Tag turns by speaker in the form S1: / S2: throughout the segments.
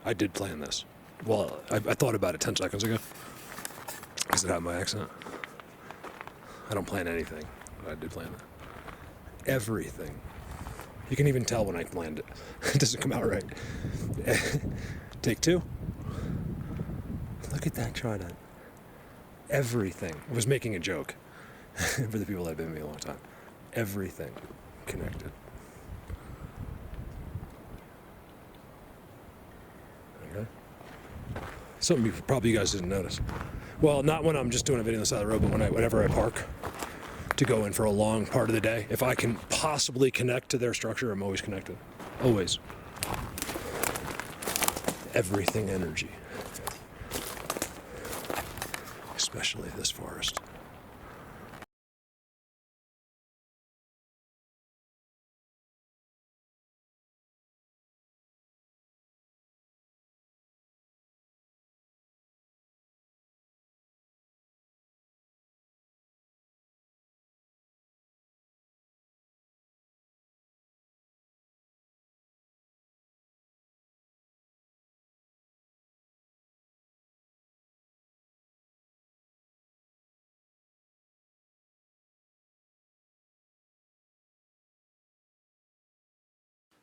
S1: I did plan this. Well, I thought about it 10 seconds ago. Because it had my accent. I don't plan anything, but I did plan it. Everything. You can even tell when I planned it. It doesn't come out right. Take two. Look at that trident. Everything. I was making a joke for the people that have been with me a long time. Everything connected. Okay. Something you guys didn't notice. Well, not when I'm just doing a video on the side of the road, but whenever I park to go in for a long part of the day. If I can possibly connect to their structure, I'm always connected. Always. Everything energy. Especially this forest.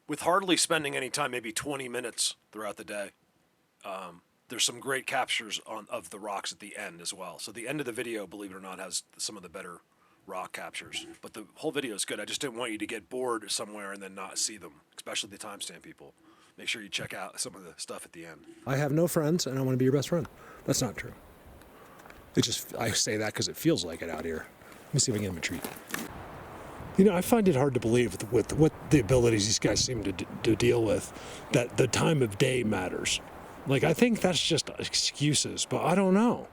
S1: With hardly spending any time, maybe 20 minutes throughout the day, there's some great captures of the rocks at the end as well. So the end of the video, believe it or not, has some of the better rock captures. But the whole video is good. I just didn't want you to get bored somewhere and then not see them, especially the timestamp people. Make sure you check out some of the stuff at the end. I have no friends, and I want to be your best friend. That's not true. I say that because it feels like it out here. Let me see if I can get him a treat. You know, I find it hard to believe with what the abilities these guys seem to deal with, that the time of day matters. Like, I think that's just excuses, but I don't know.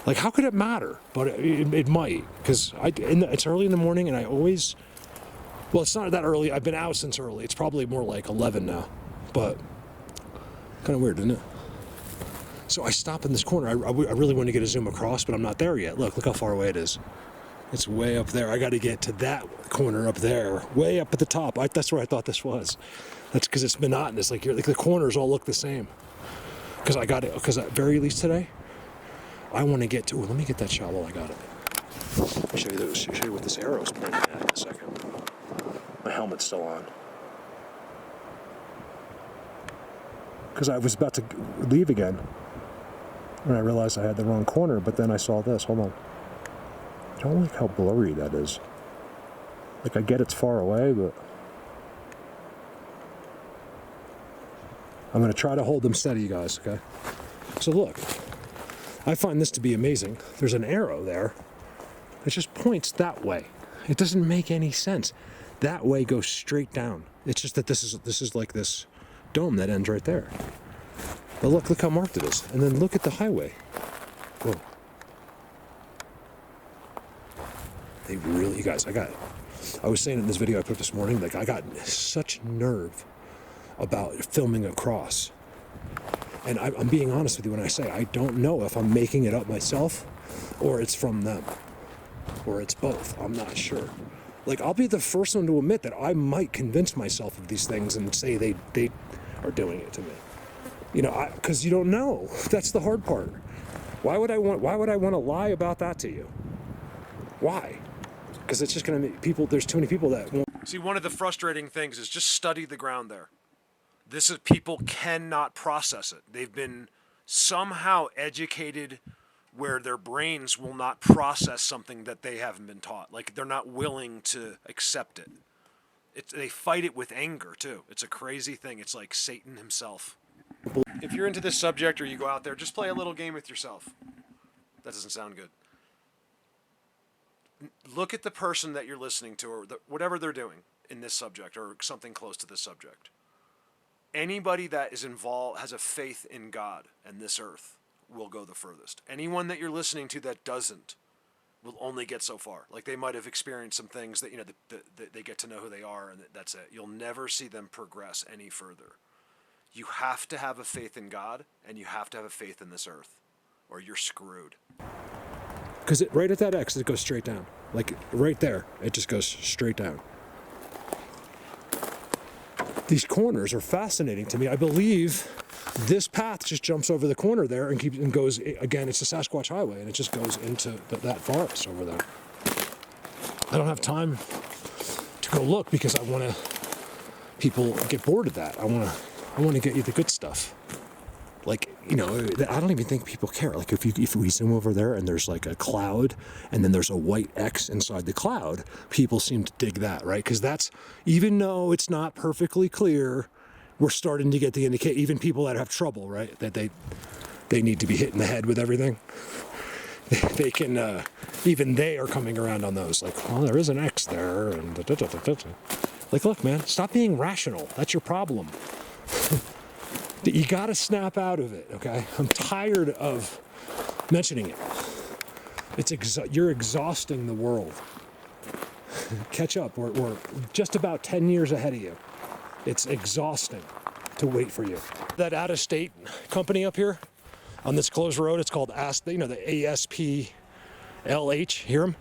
S1: Like, how could it matter? But it might, because it's early in the morning, and I always... Well, it's not that early. I've been out since early. It's probably more like 11 now, but kind of weird, isn't it? So I stop in this corner. I really want to get a zoom across, but I'm not there yet. Look how far away it is. It's way up there. I got to get to that corner up there, way up at the top. That's where I thought this was. That's because it's monotonous. Like the corners all look the same. Because I got it. Because at very least today, I want to get to. Let me get that shot while I got it. Let me show you what this arrow is pointing at in a second. My helmet's still on. Because I was about to leave again, and I realized I had the wrong corner. But then I saw this. Hold on. I don't like how blurry that is. Like, I get it's far away, but I'm going to try to hold them steady, you guys, okay? So look, I find this to be amazing. There's an arrow there that just points that way. It doesn't make any sense. That way goes straight down. It's just that this is like this dome that ends right there. But look how marked it is. And then look at the highway. Whoa. They really, you guys, I was saying in this video I put this morning, like, I got such nerve about filming across. And I'm being honest with you when I say I don't know if I'm making it up myself or it's from them or it's both. I'm not sure. Like, I'll be the first one to admit that I might convince myself of these things and say they are doing it to me. You know, because you don't know. That's the hard part. Why would I want to lie about that to you? Why? Because it's just going to make people, there's too many people that won't. See, one of the frustrating things is just study the ground there. People cannot process it. They've been somehow educated where their brains will not process something that they haven't been taught. Like, they're not willing to accept it. They fight it with anger, too. It's a crazy thing. It's like Satan himself. If you're into this subject or you go out there, just play a little game with yourself. That doesn't sound good. Look at the person that you're listening to, or whatever they're doing in this subject or something close to this subject. Anybody that is involved, has a faith in God and this earth, will go the furthest. Anyone that you're listening to that doesn't will only get so far. Like, they might have experienced some things that, you know, they get to know who they are, and that's it. You'll never see them progress any further. You have to have a faith in God, and you have to have a faith in this earth, or you're screwed. Because right at that X, it goes straight down. Like, right there, it just goes straight down.
S2: these corners are fascinating to me. I believe this path just jumps over the corner there and goes, again, it's the Sasquatch Highway, and it just goes into that forest over there. I don't have time to go look because I want to, people get bored of that. I want to get you the good stuff. Like, you know, I don't even think people care. Like if we zoom over there and there's like a cloud and then there's a white X inside the cloud, people seem to dig that, right? Because that's, even though it's not perfectly clear, we're starting to get the indicate, even people that have trouble, right? That they need to be hit in the head with everything. They can, even they are coming around on those. Like, well, there is an X there. And like, look, man, stop being rational. That's your problem. You got to snap out of it, okay? I'm tired of mentioning it. You're exhausting the world. Catch up. We're just about 10 years ahead of you. It's exhausting to wait for you. That out-of-state company up here on this closed road, it's called the ASPLH. Hear them?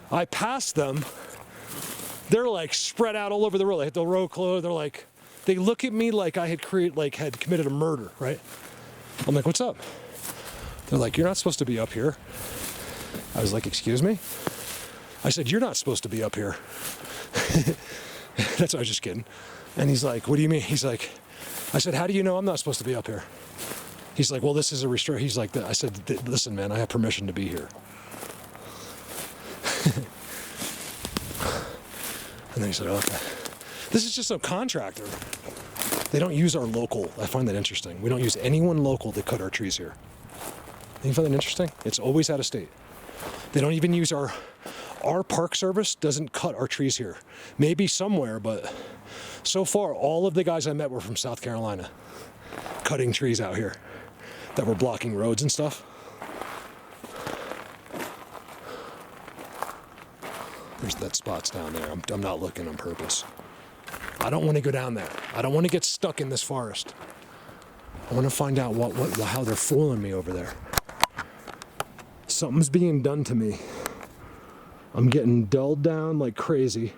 S2: I passed them. They're like spread out all over the road. They had the road closed. They're like, they look at me like I had committed a murder, right? I'm like, what's up? They're like, you're not supposed to be up here. I was like, excuse me? I said, you're not supposed to be up here. That's what I was just kidding. And he's like, what do you mean? He's like, I said, how do you know I'm not supposed to be up here? He's like, well, this is a restrict. He's like, I said, listen, man, I have permission to be here. And then he said, okay. This is just a contractor. They don't use our local. I find that interesting. We don't use anyone local to cut our trees here. You find that interesting? It's always out of state. They don't even use our Park Service doesn't cut our trees here. Maybe somewhere, but so far, all of the guys I met were from South Carolina, cutting trees out here that were blocking roads and stuff. There's that spot's down there. I'm not looking on purpose. I don't want to go down there. I don't want to get stuck in this forest. I want to find out how they're fooling me over there. Something's being done to me. I'm getting dulled down like crazy.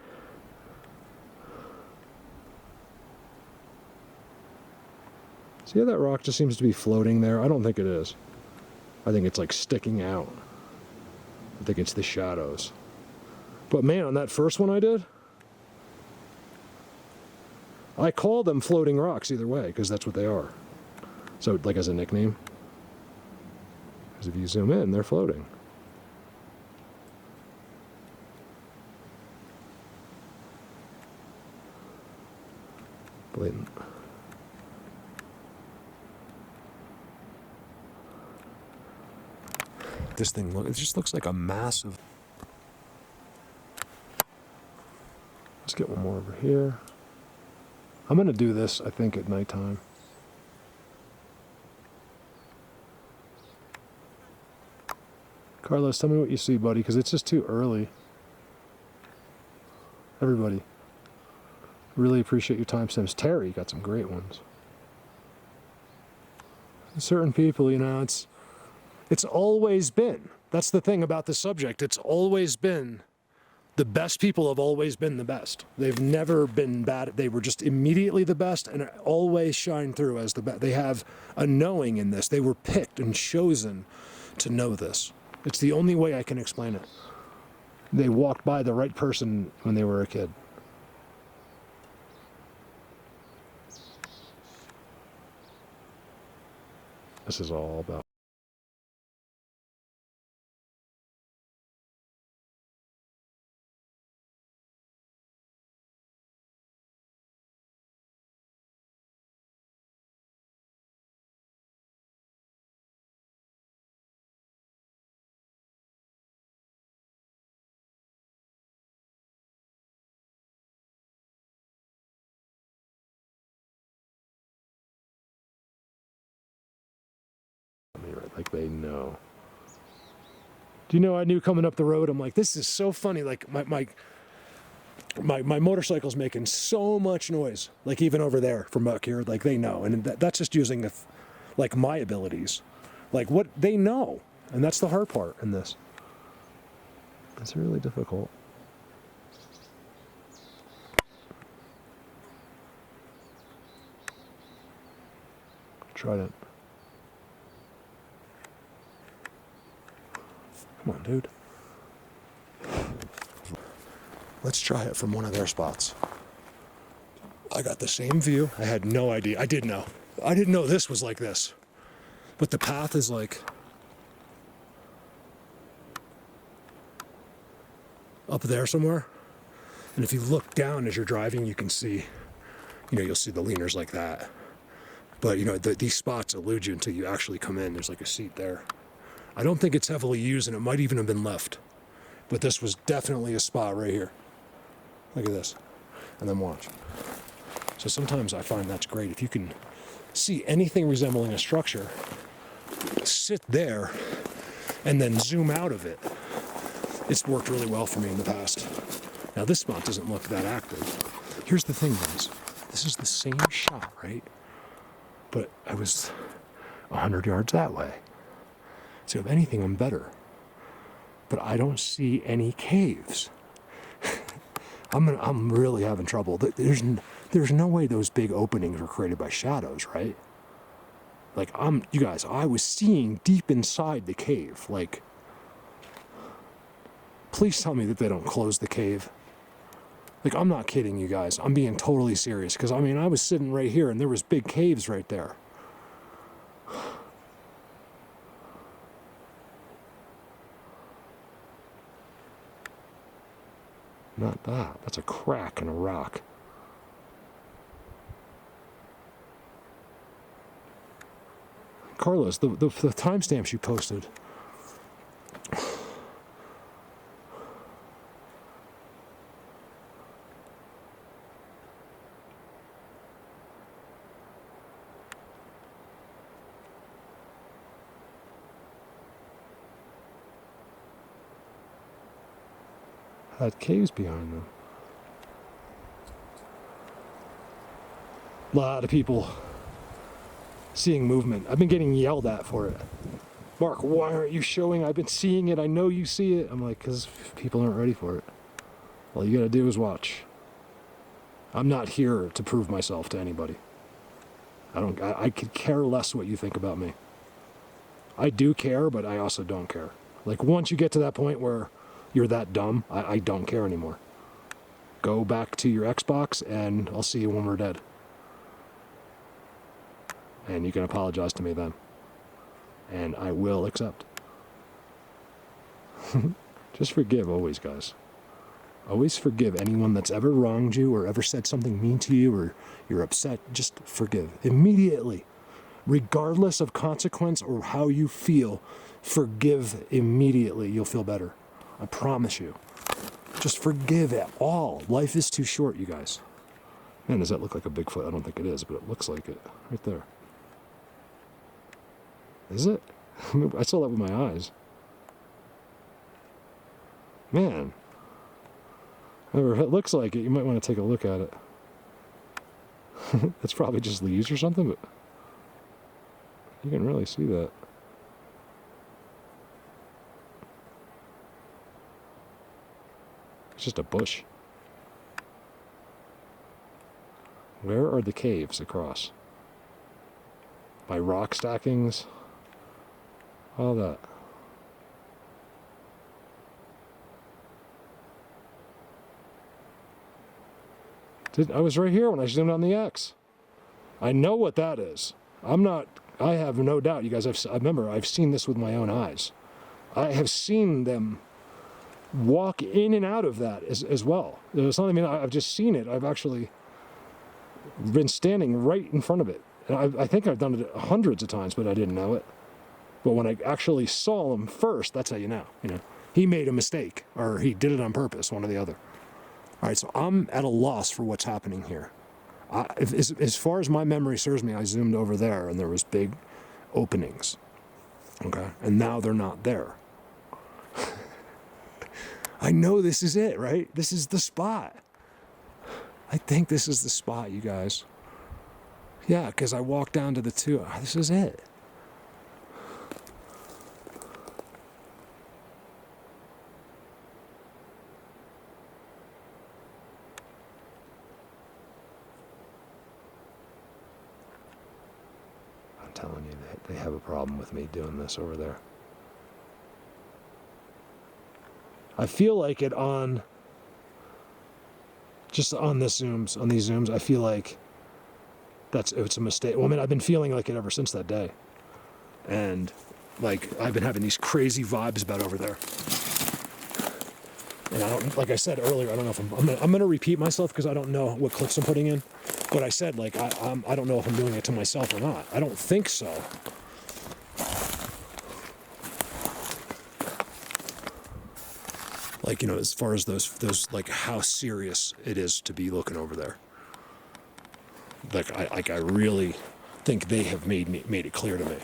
S2: See how that rock just seems to be floating there? I don't think it is. I think it's like sticking out. I think it's the shadows. But man, on that first one I did, I call them floating rocks either way, because that's what they are. So, like as a nickname. Because if you zoom in, they're floating. Blatant. This thing, it just looks like a massive... Let's get one more over here. I'm going to do this, I think, at nighttime. Carlos, tell me what you see, buddy, because it's just too early. Everybody, really appreciate your time stamps. Terry got some great ones. Certain people, you know, it's always been. That's the thing about this subject. It's always been. The best people have always been the best. They've never been bad. They were just immediately the best and always shine through as the best. They have a knowing in this. They were picked and chosen to know this. It's the only way I can explain it. They walked by the right person when they were a kid. This is all about. Like they know. Do you know, I knew coming up the road, I'm like, this is so funny. Like my motorcycle's making so much noise. Like even over there from back here, like they know. And that's just using like my abilities. Like what they know. And that's the hard part in this. It's really difficult. Trident. Come on, dude. Let's try it from one of their spots. I got the same view. I had no idea. I did know. I didn't know this was like this. But the path is like up there somewhere. And if you look down as you're driving, you can see, you'll see the leaners like that. But, these spots elude you until you actually come in. There's like a seat there. I don't think it's heavily used, and it might even have been left. But this was definitely a spot right here. Look at this. And then watch. So sometimes I find that's great. If you can see anything resembling a structure, sit there and then zoom out of it. It's worked really well for me in the past. Now this spot doesn't look that active. Here's the thing, guys. This is the same shot, right? But I was 100 yards that way. So if anything, I'm better. But I don't see any caves. I'm really having trouble. There's no way those big openings were created by shadows, right? Like, you guys, I was seeing deep inside the cave. Like, please tell me that they don't close the cave. Like, I'm not kidding you guys. I'm being totally serious. Because, I was sitting right here and there was big caves right there. Not that. That's a crack in a rock. Carlos, the timestamps you posted. Had caves behind them. A lot of people seeing movement. I've been getting yelled at for it. Mark, why aren't you showing? I've been seeing it. I know you see it. I'm like, because people aren't ready for it. All you gotta do is watch. I'm not here to prove myself to anybody. I could care less what you think about me. I do care, but I also don't care. Like, once you get to that point where you're that dumb, I don't care anymore. Go back to your Xbox and I'll see you when we're dead. And you can apologize to me then. And I will accept. Just forgive always, guys. Always forgive anyone that's ever wronged you or ever said something mean to you or you're upset. Just forgive immediately. Regardless of consequence or how you feel, forgive immediately. You'll feel better. I promise you. Just forgive it all. Life is too short, you guys. Man, does that look like a Bigfoot? I don't think it is, but it looks like it. Right there. Is it? I saw that with my eyes. Man. If it looks like it, you might want to take a look at it. It's probably just leaves or something, but you can really see that. It's just a bush. Where are the caves across? By rock stackings? All that. I was right here when I zoomed on the X. I know what that is. I have no doubt, you guys, I've seen this with my own eyes. I have seen them walk in and out of that as well. It's not, I've just seen it. I've actually been standing right in front of it. And I think I've done it hundreds of times, but I didn't know it. But when I actually saw him first, that's how you know. He made a mistake, or he did it on purpose, one or the other. All right, so I'm at a loss for what's happening here. As far as my memory serves me, I zoomed over there, and there was big openings. Okay, and now they're not there. I know this is it, right? This is the spot. I think this is the spot, you guys. Yeah, because I walked down to the two. This is it. telling you that they have a problem with me doing this over there. I feel like it on, just on these zooms, I feel like it's a mistake. Well, I mean, I've been feeling like it ever since that day. And like, I've been having these crazy vibes about over there. And I don't, like I said earlier, I don't know if I'm going to repeat myself because I don't know what clips I'm putting in. But I said, like, I don't know if I'm doing it to myself or not. I don't think so. Like, you know, as far as those like how serious it is to be looking over there. Like I really think they have made it clear to me.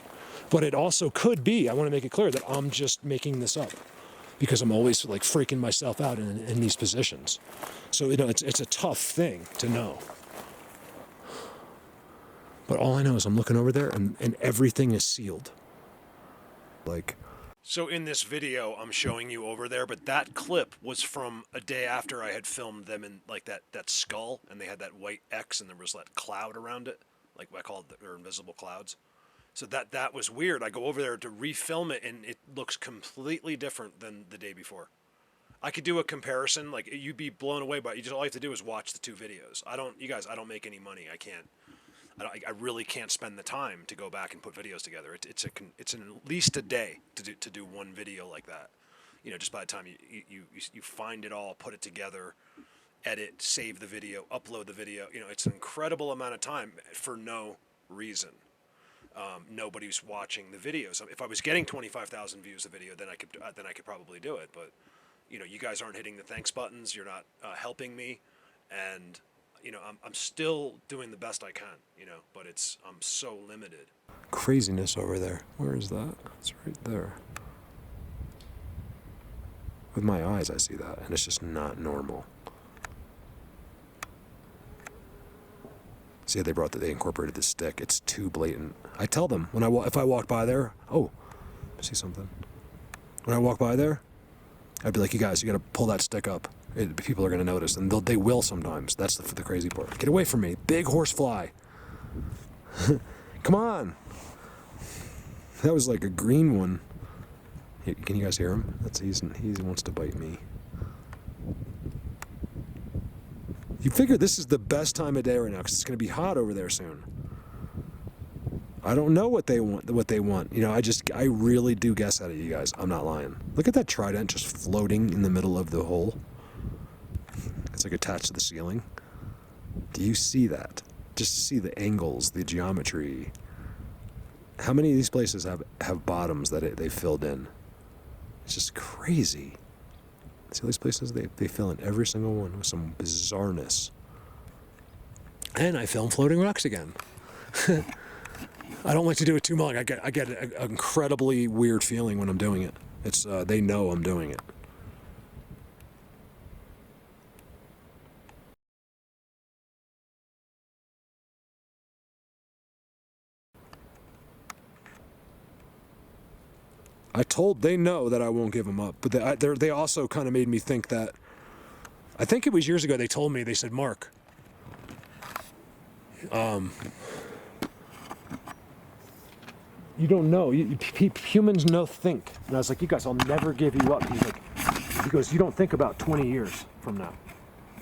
S2: But it also could be, I want to make it clear that I'm just making this up because I'm always like freaking myself out in these positions. So, you know, it's a tough thing to know. But all I know is I'm looking over there and everything is sealed. Like,
S1: so in this video, I'm showing you over there, but that clip was from a day after I had filmed them in like that skull, and they had that white X, and there was that cloud around it, like I call it their invisible clouds. So that was weird. I go over there to refilm it, and it looks completely different than the day before. I could do a comparison, like you'd be blown away by it. All you have to do is watch the two videos. I don't make any money. I can't. I really can't spend the time to go back and put videos together. It's at least a day to do one video like that. You know, just by the time you find it all, put it together, edit, save the video, upload the video. You know, it's an incredible amount of time for no reason. Nobody's watching the video. So if I was getting 25,000 views a video, then I could probably do it. But you know, you guys aren't hitting the thanks buttons. You're not helping me, and you know, I'm still doing the best I can, you know, but I'm so limited.
S2: Craziness over there. Where is that? It's right there. With my eyes, I see that, and it's just not normal. See, they incorporated the stick. It's too blatant. I tell them if I walk by there, oh, I see something. When I walk by there, I'd be like, you guys, you got to pull that stick up. People are going to notice, and they will sometimes. That's the crazy part. Get away from me. Big horse fly. Come on. That was like a green one. Can you guys hear him? He wants to bite me. You figure this is the best time of day right now because it's going to be hot over there soon. I don't know what they want. You know, I really do guess at it, you guys. I'm not lying. Look at that trident just floating in the middle of the hole. It's like attached to the ceiling. Do you see that? Just see the angles, the geometry. How many of these places have bottoms that they filled in? It's just crazy. See all these places? They fill in every single one with some bizarreness. And I film floating rocks again. I don't like to do it too long. I get an incredibly weird feeling when I'm doing it. It's they know I'm doing it. They know that I won't give them up, but they also kind of made me think that, I think it was years ago, they said, Mark, you don't know, humans think. And I was like, you guys, I'll never give you up. He goes, you don't think about 20 years from now.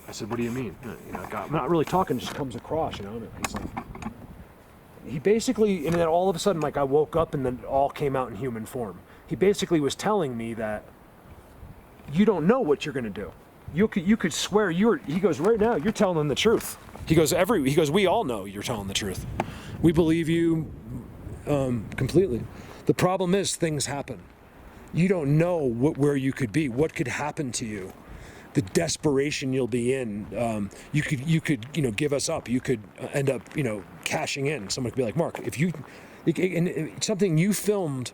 S2: I said, what do you mean? You know, I'm not really talking, it just comes across, you know. He's like, he basically, and then all of a sudden, like I woke up and then it all came out in human form. He basically was telling me that you don't know what you're going to do. You could swear he goes, right now, you're telling them the truth. He goes, we all know you're telling the truth. We believe you completely. The problem is things happen. You don't know where you could be, what could happen to you. The desperation you'll be in, you could, you know, give us up. You could end up, you know, cashing in. Someone could be like, Mark, and something you filmed,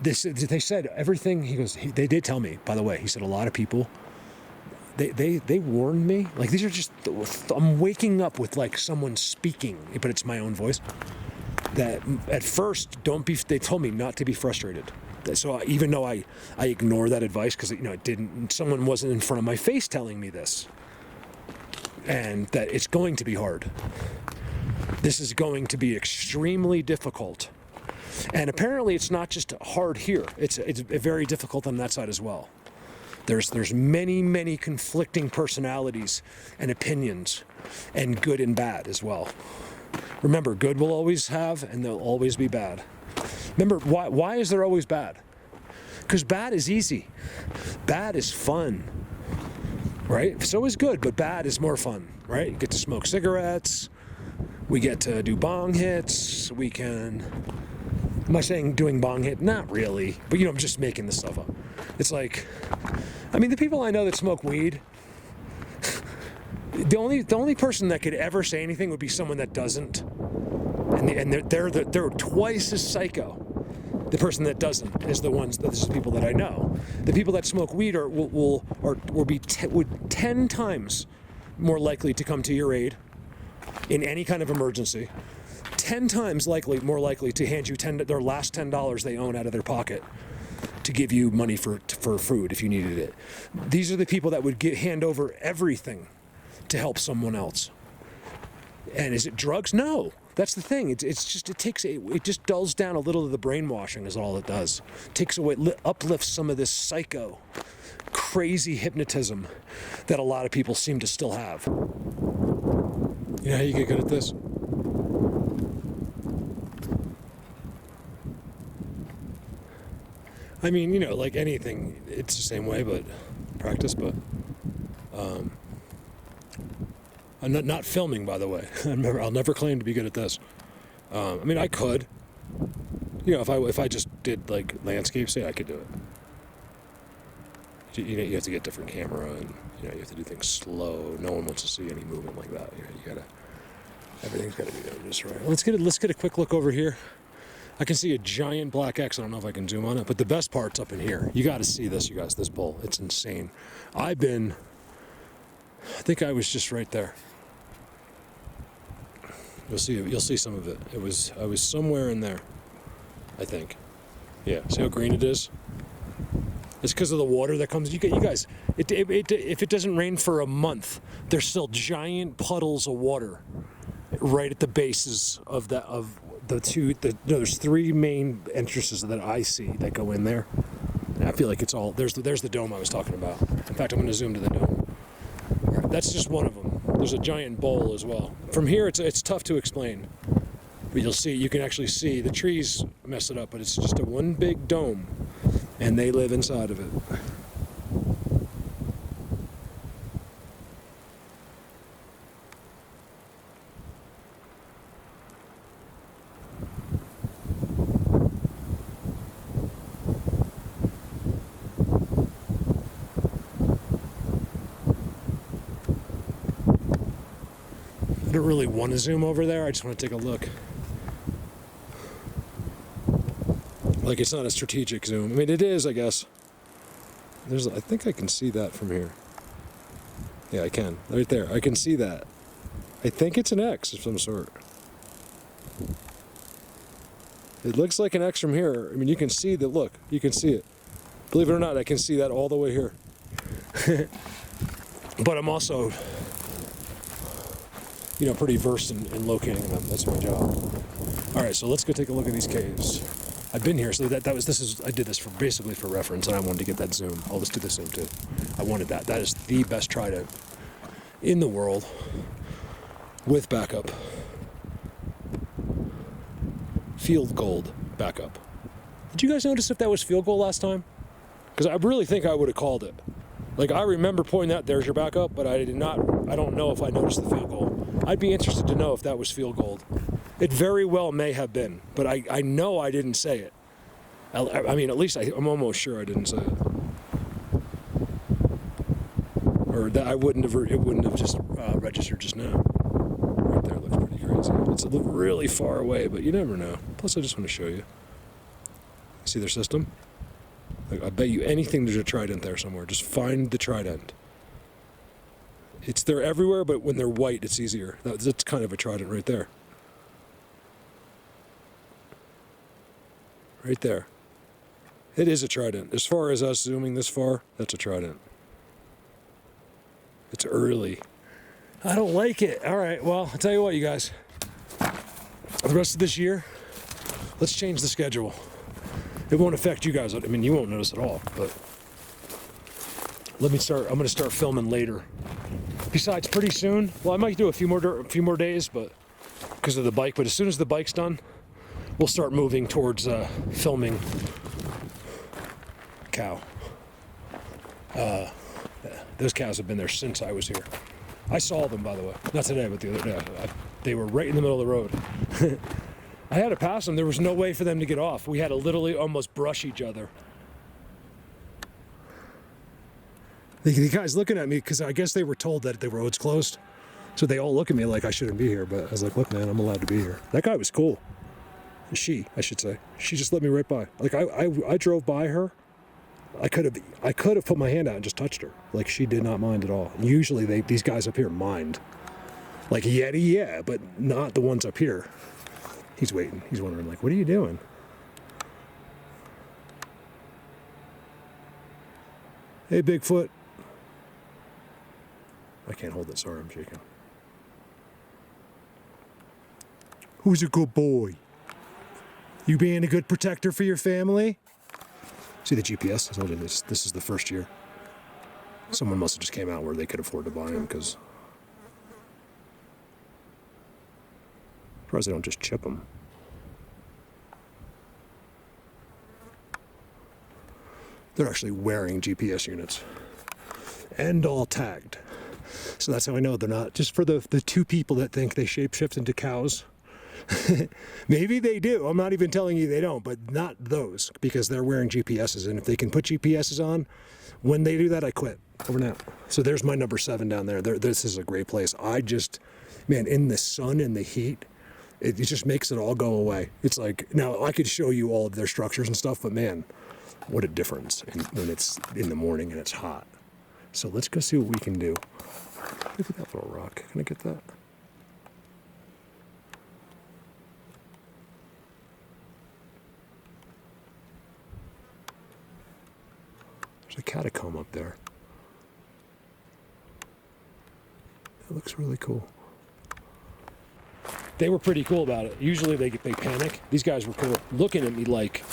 S2: they said everything. He goes, they did tell me, by the way. He said a lot of people, they warned me. Like these are just, I'm waking up with like someone speaking, but it's my own voice. That at first, they told me not to be frustrated. So even though I ignore that advice because, you know, someone wasn't in front of my face telling me this, and that it's going to be hard. This is going to be extremely difficult. And apparently it's not just hard here. It's very difficult on that side as well. There's many conflicting personalities and opinions, and good and bad as well. Remember, good will always have, and there'll always be bad. Remember, why is there always bad? Because bad is easy. Bad is fun, right? So is good, but bad is more fun, right? You get to smoke cigarettes. We get to do bong hits. We can... Am I saying doing bong hit? Not really, but I'm just making this stuff up. It's like, the people I know that smoke weed, the only person that could ever say anything would be someone that doesn't, and they're twice as psycho. The person that doesn't is the people that I know. The people that smoke weed would be 10 times more likely to come to your aid in any kind of emergency. 10 times more likely to hand you their last $10 they own out of their pocket to give you money for food if you needed it. These are the people that would hand over everything to help someone else. And is it drugs? No. That's the thing. It just dulls down a little of the brainwashing is all it does. Takes away, uplifts some of this psycho, crazy hypnotism that a lot of people seem to still have. You know how you get good at this? Like anything, it's the same way, but practice, but I'm not filming, by the way. I'll never claim to be good at this. I could. If I just did like landscapes, I could do it. You have to get different camera, and you have to do things slow. No one wants to see any movement like that. Everything's gotta be done just right. Let's get a quick look over here. I can see a giant black X. I don't know if I can zoom on it, but the best part's up in here. You got to see this, you guys. This bull, it's insane. I think I was just right there. You'll see some of it. I was somewhere in there, I think. Yeah, see how green it is? It's because of the water that comes. You guys, if it doesn't rain for a month, there's still giant puddles of water right at the bases of there's 3 main entrances that I see that go in there. And I feel like it's all there's the dome I was talking about. In fact, I'm going to zoom to the dome. All right, that's just one of them. There's a giant bowl as well. From here, it's tough to explain, but you can actually see the trees mess it up, but it's just one big dome, and they live inside of it. I don't really want to zoom over there. I just want to take a look. Like, it's not a strategic zoom. It is, I guess. I think I can see that from here. Yeah, I can. Right there. I can see that. I think it's an X of some sort. It looks like an X from here. You can see the look. You can see it. Believe it or not, I can see that all the way here. But I'm also, pretty versed in locating them. That's my job. All right, so let's go take a look at these caves. I've been here, so I did this basically for reference, and I wanted to get that zoom. I'll just do the zoom too. I wanted that. That is the best trident in the world with backup. Field gold backup. Did you guys notice if that was field goal last time? Because I really think I would have called it. Like, I remember pointing out, there's your backup, but I don't know if I noticed the field goal. I'd be interested to know if that was field goal. It very well may have been, but I know I didn't say it. At least I'm almost sure I didn't say it. Or that it wouldn't have just registered just now. Right there looks pretty crazy. It's really far away, but you never know. Plus, I just want to show you. See their system? Like, I bet you anything there's a trident there somewhere. Just find the trident. They're everywhere, but when they're white, it's easier. That's kind of a trident right there. Right there. It is a trident. As far as us zooming this far, that's a trident. It's early. I don't like it. All right, well, I'll tell you what, you guys. the rest of this year, let's change the schedule. It won't affect you guys. I mean, you won't notice at all, but I'm going to start filming later. Besides, pretty soon, well, I might do a few more days, but because of the bike, but as soon as the bike's done, we'll start moving towards filming cow. Those cows have been there since I was here. I saw them, by the way. Not today, but the other day. They were right in the middle of the road. I had to pass them. There was no way for them to get off. We had to literally almost brush each other. The guy's looking at me because I guess they were told that the road's closed. So they all look at me like I shouldn't be here. But I was like, look, man, I'm allowed to be here. That guy was cool. She, I should say. She just let me right by. Like, I drove by her. I could have put my hand out and just touched her. Like, she did not mind at all. Usually these guys up here mind. Like Yeti, yeah, but not the ones up here. He's waiting. He's wondering, like, what are you doing? Hey, Bigfoot. I can't hold it. Sorry, I'm shaking. Who's a good boy? You being a good protector for your family? See the GPS? I told you this is the first year. Someone must have just came out where they could afford to buy them, because surprised they don't just chip them. They're actually wearing GPS units and all tagged. So that's how I know they're not, just for the two people that think they shapeshift into cows. Maybe they do. I'm not even telling you they don't, but not those, because they're wearing GPSs. And if they can put GPSs on, when they do that, I quit. Over now. So there's my number 7 down there. This is a great place. Man, in the sun and the heat, it just makes it all go away. It's like, now I could show you all of their structures and stuff, but man, what a difference when it's in the morning and it's hot. So let's go see what we can do. Look at that little rock. Can I get that? There's a catacomb up there. It looks really cool. They were pretty cool about it. Usually they panic. These guys were cool, looking at me like,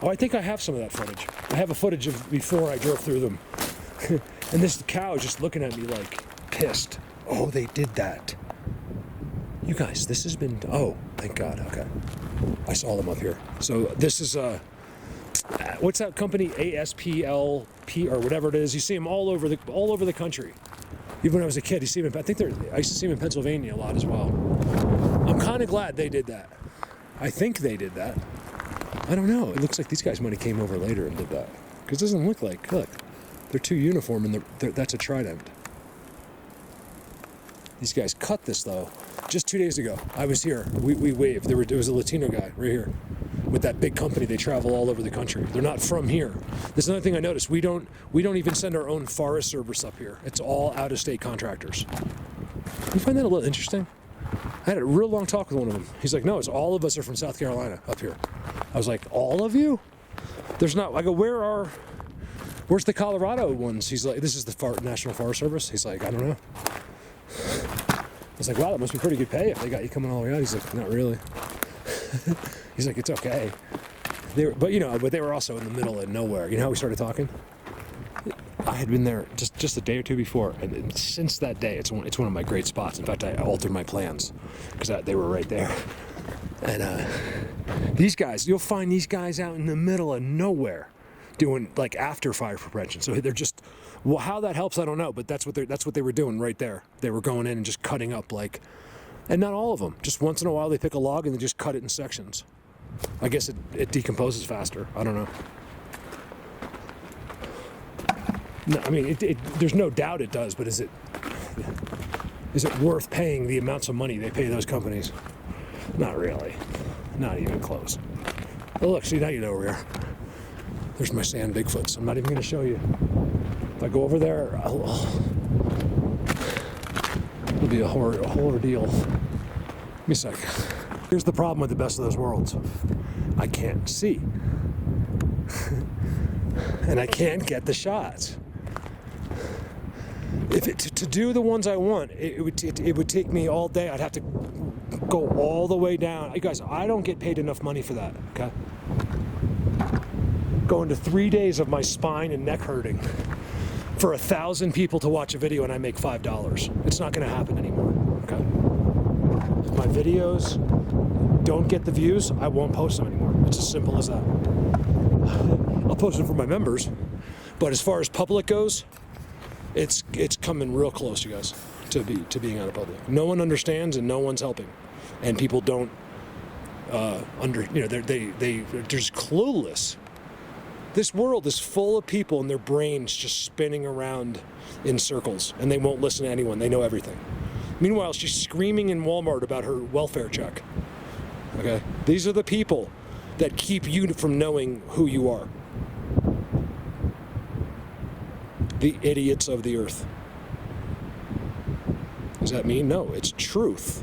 S2: oh, I think I have some of that footage. I have a footage of before I drove through them. And this cow is just looking at me like pissed. Oh, they did that. You guys, this has been, oh, thank God, okay. I saw them up here. So this is, what's that company? ASPLP or whatever it is. You see them all over the country. Even when I was a kid, you see them, I used to see them in Pennsylvania a lot as well. I'm kind of glad they did that. I think they did that. I don't know. It looks like these guys might have came over later and did that. Because it doesn't look like, look, they're too uniform and that's a trident. These guys cut this though. Just 2 days ago, I was here. We waved. There was a Latino guy right here with that big company. They travel all over the country. They're not from here. There's another thing I noticed. We don't even send our own Forest Service up here. It's all out-of-state contractors. You find that a little interesting? I had a real long talk with one of them. He's like, no, it's all of us are from South Carolina up here. I was like, all of you? There's not. I go, where's the Colorado ones? He's like, this is the National Forest Service. He's like, I don't know. I was like, wow, that must be pretty good pay if they got you coming all the way out. He's like, not really. He's like, it's okay. But they were also in the middle of nowhere. You know how we started talking? I had been there just a day or two before, and since that day, it's one of my great spots. In fact, I altered my plans because they were right there. And these guys, you'll find these guys out in the middle of nowhere doing like after fire prevention. So they're just, well, how that helps, I don't know, but that's what they were doing right there. They were going in and just cutting up and not all of them. Just once in a while, they pick a log and they just cut it in sections. I guess it decomposes faster. I don't know. No, I mean, there's no doubt it does, but is it worth paying the amounts of money they pay those companies? Not really. Not even close. But look, see, now you know where we are. There's my sand Bigfoots. I'm not even going to show you. If I go over there, it'll be a whole ordeal. Give me a sec. Here's the problem with the best of those worlds. I can't see. And I can't get the shots. To do the ones I want, it would take me all day. I'd have to go all the way down. You guys, I don't get paid enough money for that, okay? Go into 3 days of my spine and neck hurting for 1,000 people to watch a video and I make $5. It's not going to happen anymore, okay? If my videos don't get the views, I won't post them anymore. It's as simple as that. I'll post them for my members, but as far as public goes, it's coming real close, you guys, to being out of public. No one understands and no one's helping, and people don't they're just clueless. This world is full of people and their brains just spinning around in circles, and they won't listen to anyone. They know everything. Meanwhile, she's screaming in Walmart about her welfare check. Okay? These are the people that keep you from knowing who you are. The idiots of the earth. Does that mean? No, it's truth.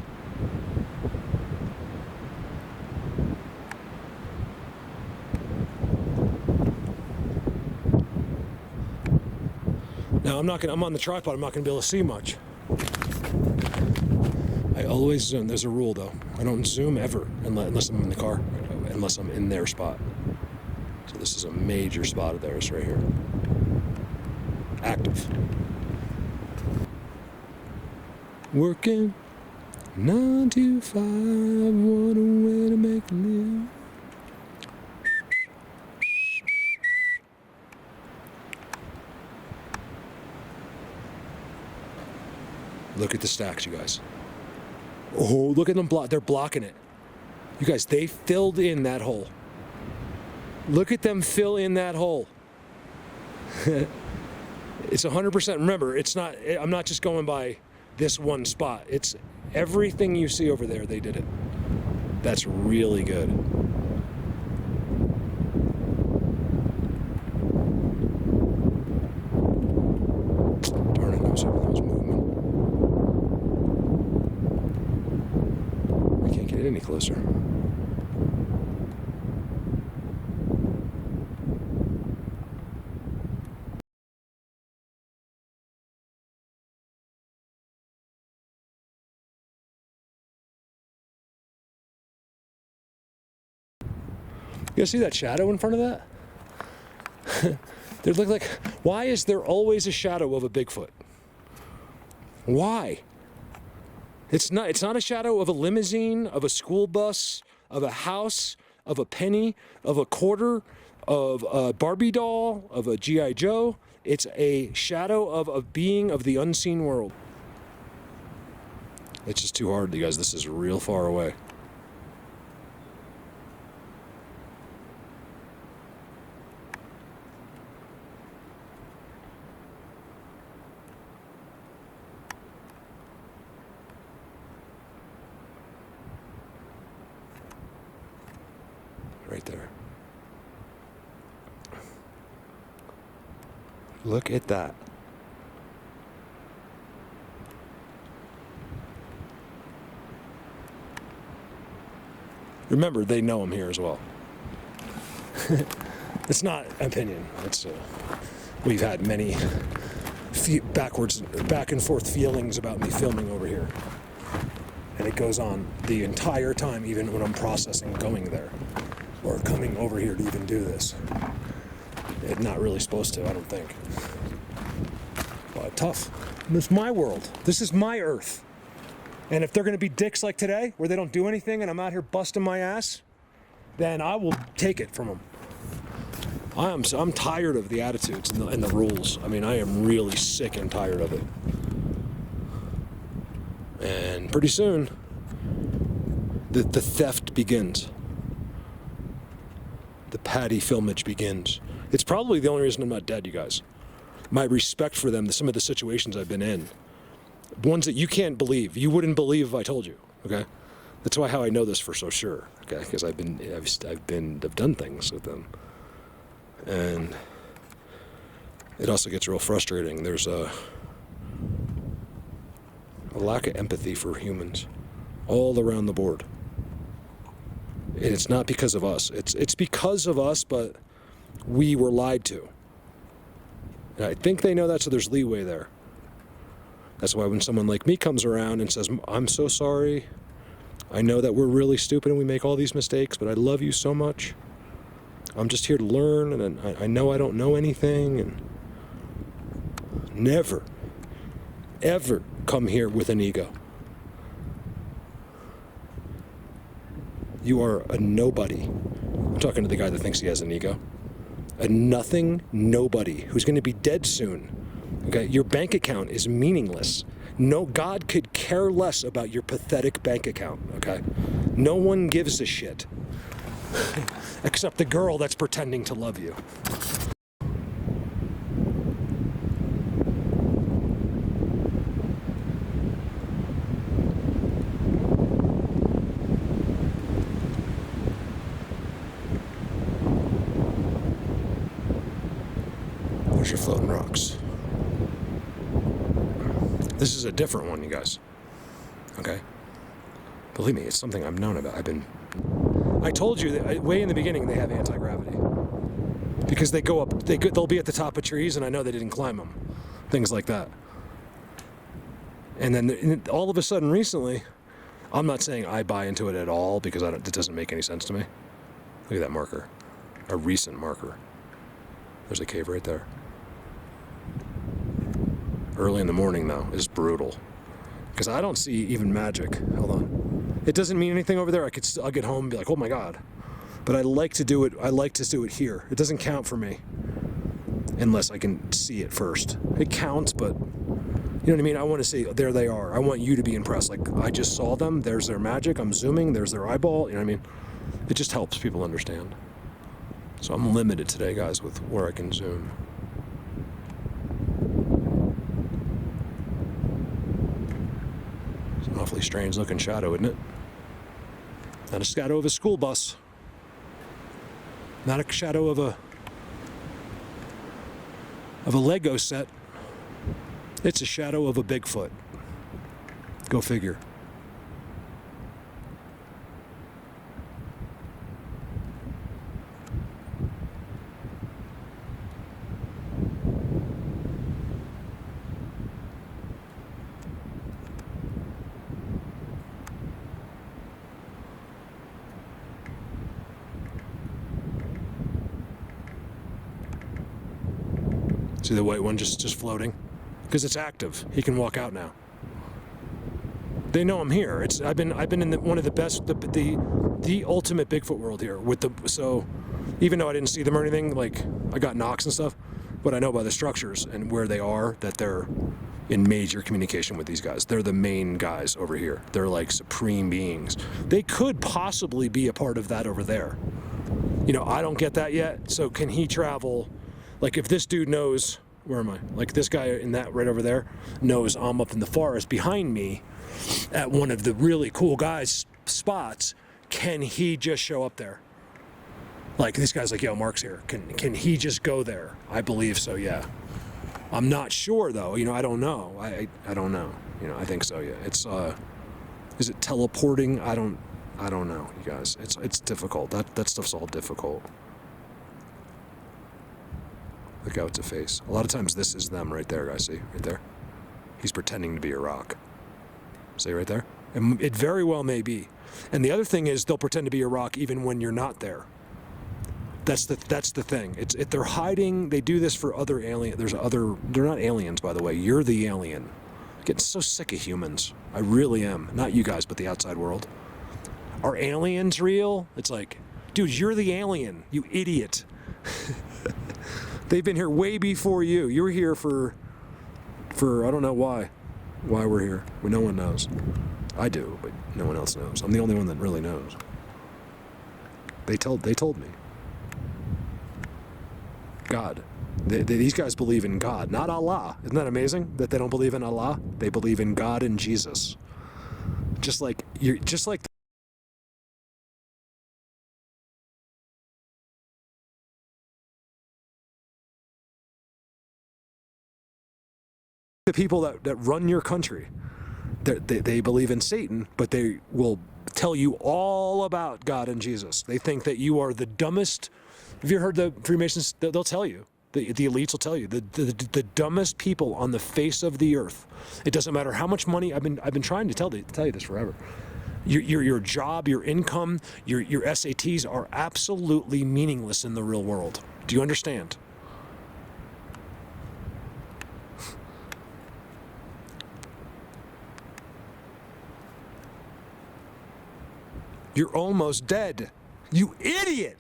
S2: Now I'm on the tripod, I'm not gonna be able to see much. I always zoom. There's a rule though. I don't zoom ever unless I'm in the car, unless I'm in their spot. So this is a major spot of theirs right here. Active. Working 9 to 5, what a way to make a living. Look at the stacks, you guys. Oh, look at them they're blocking it. You guys, they filled in that hole. Look at them fill in that hole. It's 100%. Remember, I'm not just going by this one spot. It's everything you see over there, they did it. That's really good. Darn it, I was hoping that was movement. I can't get any closer. You guys see that shadow in front of that? They look like, why is there always a shadow of a Bigfoot? Why? It's not a shadow of a limousine, of a school bus, of a house, of a penny, of a quarter, of a Barbie doll, of a G.I. Joe. It's a shadow of a being of the unseen world. It's just too hard, you guys. This is real far away. Right there. Look at that. Remember, they know I'm here as well. It's not opinion. It's we've had many back and forth feelings about me filming over here, and it goes on the entire time, even when I'm processing going there or coming over here to even do this. It's not really supposed to, I don't think. But tough. It's my world. This is my earth. And if they're going to be dicks like today, where they don't do anything and I'm out here busting my ass, then I will take it from them. I'm tired of the attitudes and the rules. I mean, I am really sick and tired of it. And pretty soon, the theft begins. The Patty filmage begins. It's probably the only reason I'm not dead, you guys. My respect for them, some of the situations I've been in. Ones that you can't believe. You wouldn't believe if I told you, okay? That's how I know this for so sure, okay? Because I've done things with them. And it also gets real frustrating. There's a lack of empathy for humans all around the board. And it's not because of us. It's because of us, but we were lied to. And I think they know that, so there's leeway there. That's why when someone like me comes around and says, I'm so sorry, I know that we're really stupid and we make all these mistakes, but I love you so much. I'm just here to learn, and I know I don't know anything, and never, ever come here with an ego. You are a nobody. I'm talking to the guy that thinks he has an ego. A nothing nobody who's going to be dead soon. Okay, your bank account is meaningless. No, God could care less about your pathetic bank account, okay? No one gives a shit. Except the girl that's pretending to love you. There's your floating rocks. This is a different one, you guys. Okay? Believe me, it's something I've known about. I told you that way in the beginning they have anti-gravity. Because they go up, they'll be at the top of trees, and I know they didn't climb them. Things like that. And then all of a sudden recently, I'm not saying I buy into it at all, because it doesn't make any sense to me. Look at that marker. A recent marker. There's a cave right there. Early in the morning, though, is brutal. Because I don't see even magic. Hold on. It doesn't mean anything over there. I'll get home and be like, oh my God. But I like to do it here. It doesn't count for me. Unless I can see it first. It counts, but you know what I mean? I want to say, there they are. I want you to be impressed. Like, I just saw them. There's their magic. I'm zooming. There's their eyeball. You know what I mean? It just helps people understand. So I'm limited today, guys, with where I can zoom. It's an awfully strange looking shadow, isn't it? Not a shadow of a school bus. Not a shadow of a Lego set. It's a shadow of a Bigfoot. Go figure. See the white one just floating? Because it's active. He can walk out now. They know I'm here. I've been in one of the best, the ultimate Bigfoot world here. So even though I didn't see them or anything, like I got knocks and stuff, but I know by the structures and where they are that they're in major communication with these guys. They're the main guys over here. They're like supreme beings. They could possibly be a part of that over there. You know, I don't get that yet. So can he travel? Like if this dude knows, where am I? Like this guy in that right over there knows I'm up in the forest behind me at one of the really cool guys' spots. Can he just show up there? Like this guy's like, yo, Mark's here. Can he just go there? I believe so, yeah. I'm not sure though. You know, I don't know. I don't know. You know, I think so, yeah. It's is it teleporting? I don't know, you guys. It's difficult. That stuff's all difficult. Look out, it's a face. A lot of times this is them right there, guys. See? Right there? He's pretending to be a rock. See right there? And it very well may be. And the other thing is they'll pretend to be a rock even when you're not there. That's the thing. They're hiding. They do this for other aliens. They're not aliens, by the way. You're the alien. I'm getting so sick of humans. I really am. Not you guys, but the outside world. Are aliens real? It's like, dude, you're the alien, you idiot. They've been here way before you. You were here for I don't know why we're here. Well, no one knows. I do, but no one else knows. I'm the only one that really knows. They told me. God. These guys believe in God, not Allah. Isn't that amazing that they don't believe in Allah? They believe in God and Jesus. Just like the people that run your country. They believe in Satan, but they will tell you all about God and Jesus. They think that you are the dumbest. Have you heard the Freemasons? They'll tell you. The elites will tell you the dumbest people on the face of the earth. It doesn't matter how much money. I've been trying to tell you this forever. Your job, your income, your SATs are absolutely meaningless in the real world. Do you understand? You're almost dead. You idiot!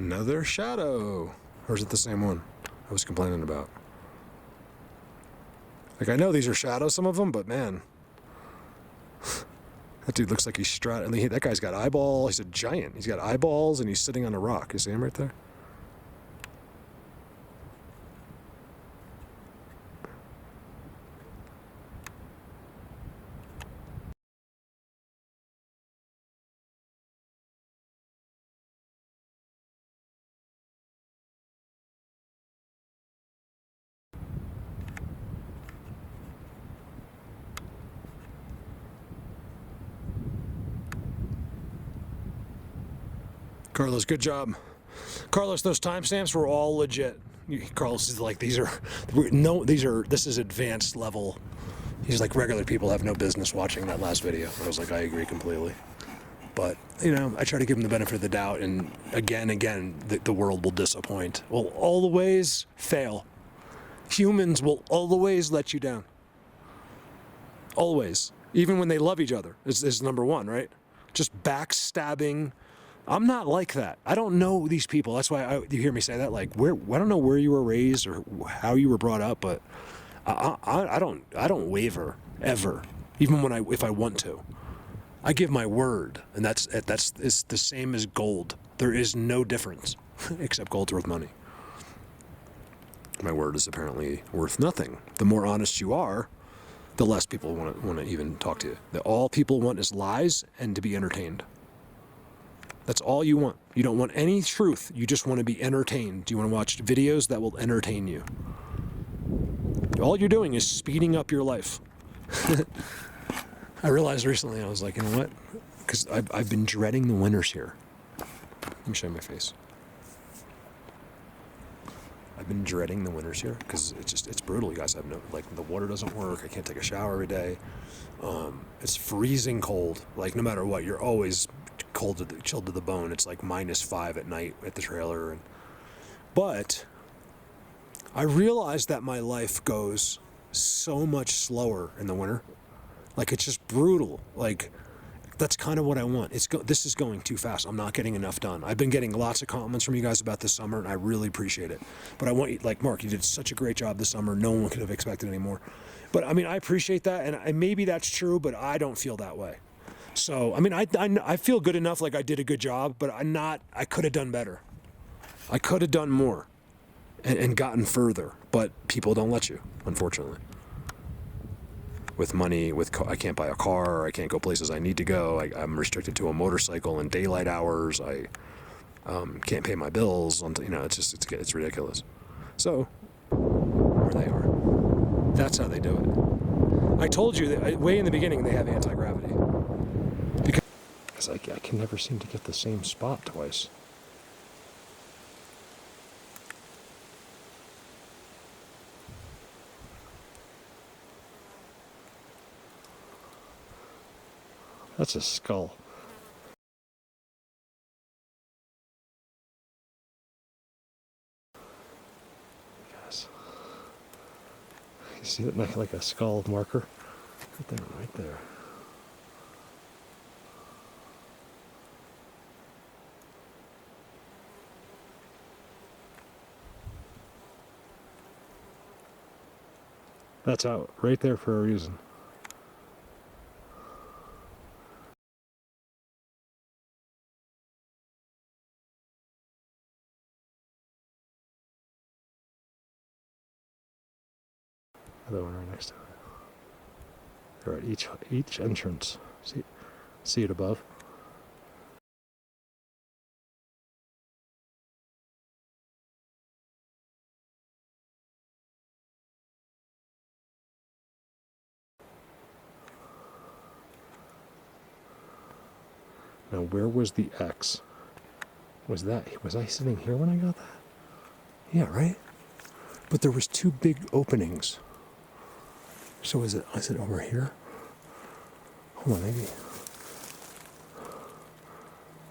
S2: Another shadow. Or is it the same one I was complaining about? Like, I know these are shadows, some of them, but man. That dude looks like he's straddling. That guy's got eyeballs. He's a giant. He's got eyeballs, and he's sitting on a rock. You see him right there? Carlos, good job. Carlos, those timestamps were all legit. Carlos is like, this is advanced level. He's like, regular people have no business watching that last video. I was like, I agree completely. But, I try to give him the benefit of the doubt, and again, the world will disappoint. Will always fail. Humans will always let you down. Always. Even when they love each other is number one, right? Just backstabbing. I'm not like that. I don't know these people. That's why you hear me say that. Like, I don't know where you were raised or how you were brought up, but I don't waver ever, even if I want to. I give my word, and that's the same as gold. There is no difference, except gold's worth money. My word is apparently worth nothing. The more honest you are, the less people want to even talk to you. All people want is lies and to be entertained. That's all you want. You don't want any truth. You just want to be entertained. You want to watch videos that will entertain you. All you're doing is speeding up your life. I realized recently, I was like, you know what? Because I've been dreading the winters here. Let me show you my face. I've been dreading the winters here because it's brutal. You guys have the water doesn't work. I can't take a shower every day. It's freezing cold. Like, no matter what, you're always chilled to the bone. It's like -5 at night at the trailer. But I realized that my life goes so much slower in the winter. Like, it's just brutal. Like, that's kind of what I want. This is going too fast. I'm not getting enough done. I've been getting lots of compliments from you guys about this summer, and I really appreciate it. But I want you, like, Mark, you did such a great job this summer. No one could have expected any more. But, I mean, I appreciate that, and maybe that's true, but I don't feel that way. So, I mean, I feel good enough, like I did a good job, but I could have done better. I could have done more and gotten further, but people don't let you, unfortunately. With money, I can't buy a car, I can't go places I need to go, I'm restricted to a motorcycle in daylight hours, I can't pay my bills, it's ridiculous. So, there they are. That's how they do it. I told you that way in the beginning they have anti-gravity. Because I can never seem to get the same spot twice. That's a skull. Yes. You see it like a skull marker? Right there, right there. That's out right there for a reason. Another one right next to it. They're at each entrance. See it above? Now, where was the X? Was I sitting here when I got that? Yeah, right? But there was two big openings. So is it over here? Hold on, maybe.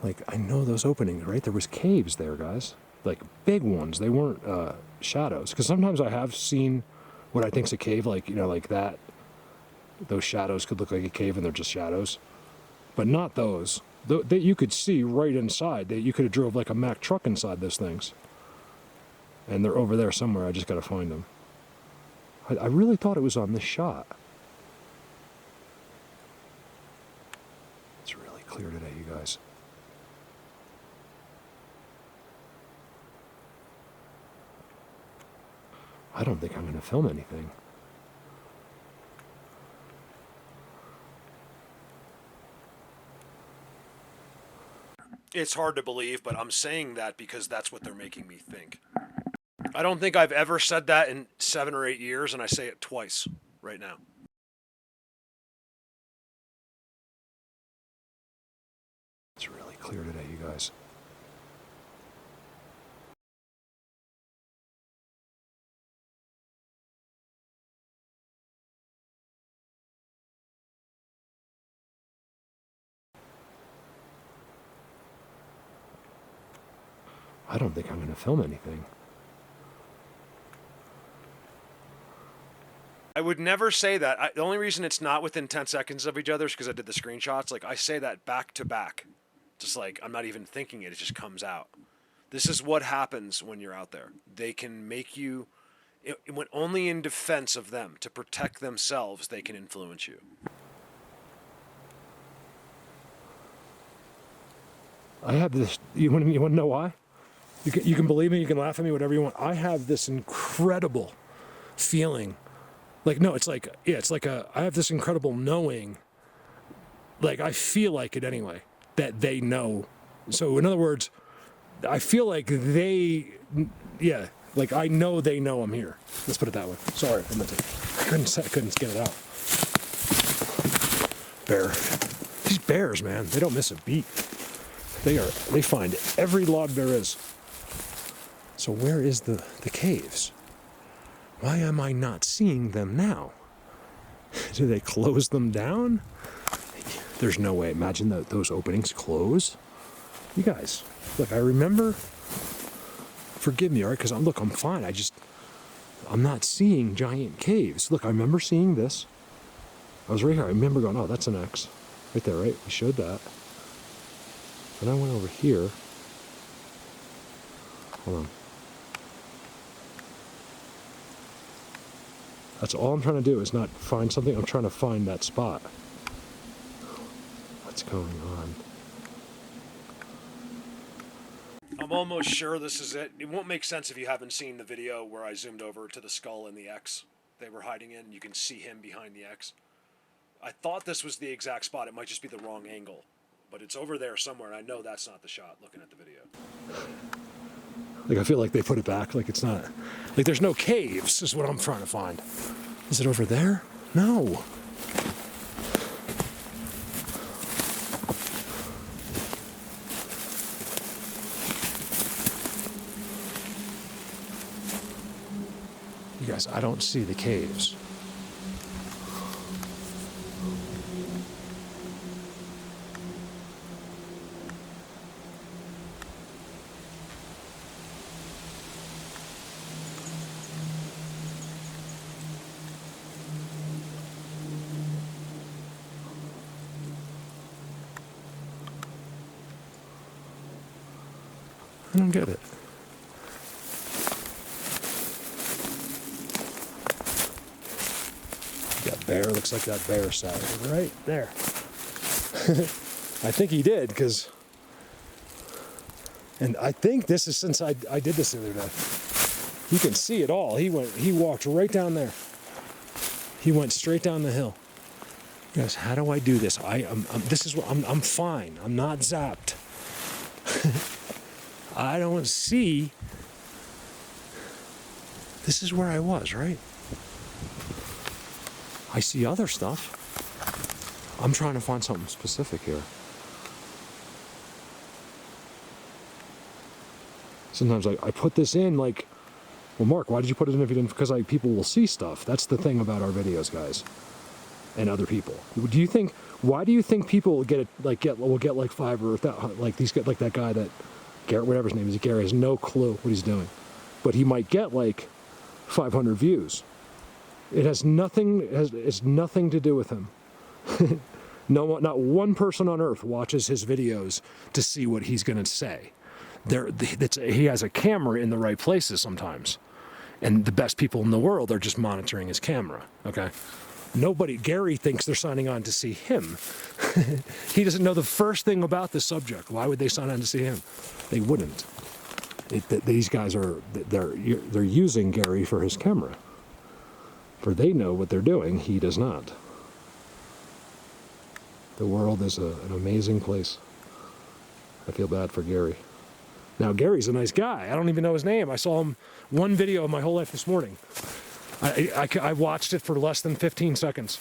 S2: Like, I know those openings, right? There was caves there, guys. Like, big ones. They weren't shadows. Because sometimes I have seen what I think's a cave, like, you know, like that. Those shadows could look like a cave and they're just shadows. But not those. That you could see right inside. You could have drove like a Mack truck inside those things. And they're over there somewhere. I just got to find them. I really thought it was on this shot. It's really clear today, you guys. I don't think I'm going to film anything.
S1: It's hard to believe, but I'm saying that because that's what they're making me think. I don't think I've ever said that in 7 or 8 years, and I say it twice right now.
S2: It's really clear today, you guys. I don't think I'm going to film anything.
S1: I would never say that. The only reason it's not within 10 seconds of each other is because I did the screenshots. Like, I say that back to back. Just like, I'm not even thinking it. It just comes out. This is what happens when you're out there. They can make you, when only in defense of them, to protect themselves, they can influence you.
S2: I have this, you want to know why? You can believe me, you can laugh at me, whatever you want. I have this incredible feeling. Like, no, it's like, yeah, it's like I have this incredible knowing. Like, I feel like it anyway, that they know. So, in other words, I feel like yeah, like I know they know I'm here. Let's put it that way. Sorry, I couldn't get it out. Bear. These bears, man, they don't miss a beat. They find every log there is. So where is the caves? Why am I not seeing them now? Do they close them down? There's no way. Imagine those openings close. You guys, look, I remember, forgive me, all right, because I'm fine. I'm not seeing giant caves. Look, I remember seeing this. I was right here. I remember going, oh, that's an X. Right there, right? We showed that. And I went over here. Hold on. That's all I'm trying to do is not find something. I'm trying to find that spot. What's going on?
S1: I'm almost sure this is it. It won't make sense if you haven't seen the video where I zoomed over to the skull and the X they were hiding in. You can see him behind the X. I thought this was the exact spot. It might just be the wrong angle. But it's over there somewhere, and I know that's not the shot looking at the video.
S2: Like, I feel like they put it back. Like, it's not... Like, there's no caves, is what I'm trying to find. Is it over there? No. You guys, I don't see the caves. I don't get it. That bear looks like that bear sat right there. I think he did, because, and I think this is since I did this the other day. You can see it all. He walked right down there. He went straight down the hill. Guys, how do I do this? I'm fine. I'm not zapped. I don't see. This is where I was, right? I see other stuff. I'm trying to find something specific here. Sometimes I put this in like, well, Mark, why did you put it in if you didn't? Because people will see stuff. That's the thing about our videos, guys, and other people. Do you think? Why do you think people will get like 5 or like these like that guy that Garrett, whatever his name is, Gary has no clue what he's doing, but he might get like 500 views. It has nothing. It's nothing to do with him. No, not one person on earth watches his videos to see what he's going to say. He has a camera in the right places sometimes, and the best people in the world are just monitoring his camera. Okay, Gary thinks they're signing on to see him. He doesn't know the first thing about the subject. Why would they sign on to see him? They wouldn't. These guys they're using Gary for his camera, for they know what they're doing. He does not. The world is an amazing place. I feel bad for Gary. Now, Gary's a nice guy. I don't even know his name. I saw him one video of my whole life this morning. I watched it for less than 15 seconds.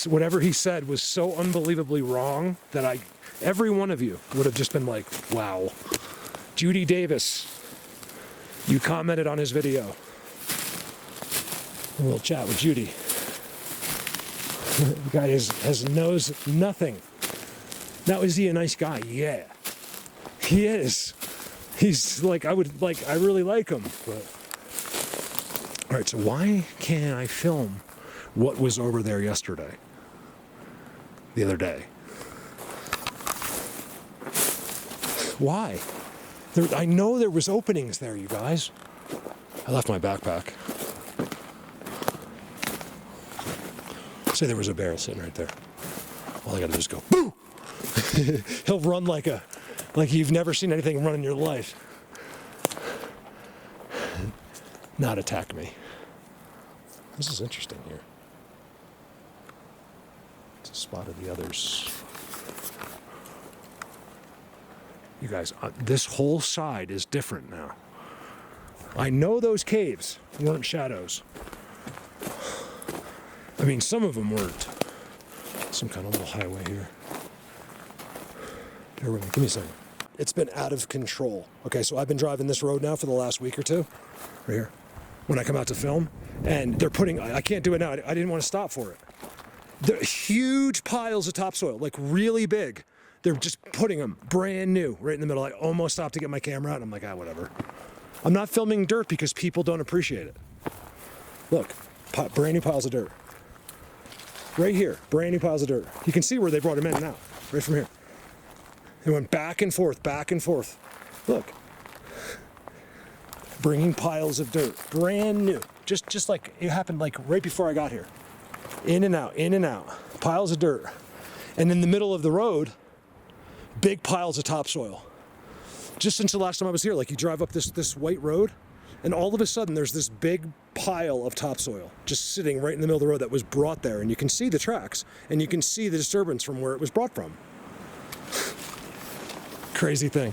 S2: Whatever he said was so unbelievably wrong that every one of you would have just been like, wow. Judy Davis, you commented on his video. We'll chat with Judy. The guy knows nothing. Now, is he a nice guy? Yeah. He is. He's like, I really like him. But all right, so why can't I film what was over there yesterday? The other day. Why? I know there was openings there, you guys. I left my backpack. Say there was a bear sitting right there. All I gotta do is go, boo! He'll run like you've never seen anything run in your life. Not attack me. This is interesting here. It's a spot of the others. You guys, this whole side is different now. I know those caves weren't shadows. I mean, some of them weren't. Some kind of little highway here. Bear with me, give me a second. It's been out of control. Okay, so I've been driving this road now for the last week or two. Right here. When I come out to film. And they're I can't do it now. I didn't want to stop for it. The huge piles of topsoil, like really big. They're just putting them brand new right in the middle. I almost stopped to get my camera out. And I'm like, whatever. I'm not filming dirt because people don't appreciate it. Look, brand new piles of dirt. Right here, brand new piles of dirt. You can see where they brought them in now, right from here. They went back and forth, back and forth. Look. Bringing piles of dirt, brand new. Just like it happened like right before I got here. In and out, piles of dirt. And in the middle of the road, big piles of topsoil. Just since the last time I was here, like you drive up this white road, and all of a sudden there's this big pile of topsoil just sitting right in the middle of the road that was brought there, and you can see the tracks, and you can see the disturbance from where it was brought from. Crazy thing.